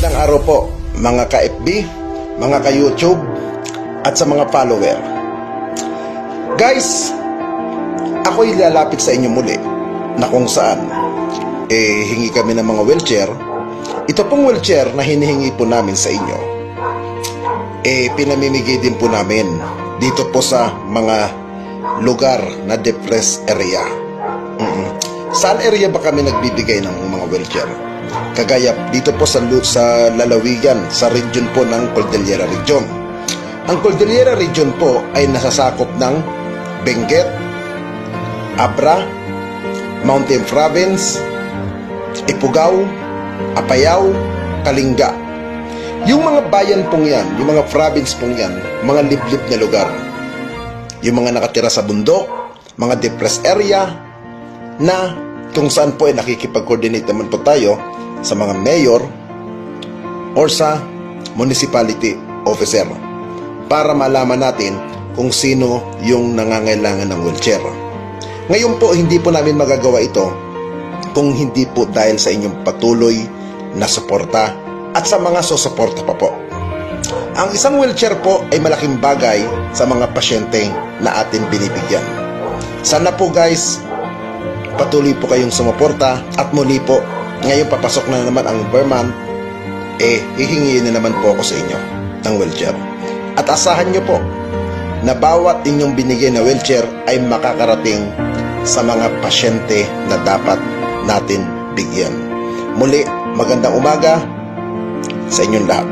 Magandang araw po mga ka-FB, mga ka-YouTube at sa mga follower. Guys, ako'y lalapit sa inyo muli na kung saan hingi kami ng mga wheelchair. Ito pong wheelchair na hinihingi po namin sa inyo pinamimigay din po namin dito po sa mga lugar na depressed area. Saan area ba kami nagbibigay ng mga wheelchair? Kagaya dito po sa lalawigan, sa region po ng Cordillera Region. Ang Cordillera Region po ay nasasakop ng Benguet, Abra, Mountain Province, Ifugao, Apayao, Kalinga. Yung mga bayan pong yan, yung mga province pong yan, mga liblib na lugar. Yung mga nakatira sa bundok, mga depressed area, na kung saan po ay nakikipag-coordinate naman po tayo sa mga mayor or sa municipality officer para malaman natin kung sino yung nangangailangan ng wheelchair. Ngayon po, hindi po namin magagawa ito kung hindi po dahil sa inyong patuloy na suporta at sa mga susuporta pa po. Ang isang wheelchair po ay malaking bagay sa mga pasyente na atin binibigyan. Sana po guys, patuloy po kayong sumuporta at muli po, ngayon papasok na naman ang Vermont, hihingin na naman po ako sa inyo ng wheelchair. At asahan nyo po na bawat inyong binigay na wheelchair ay makakarating sa mga pasyente na dapat natin bigyan. Muli, magandang umaga sa inyong lahat.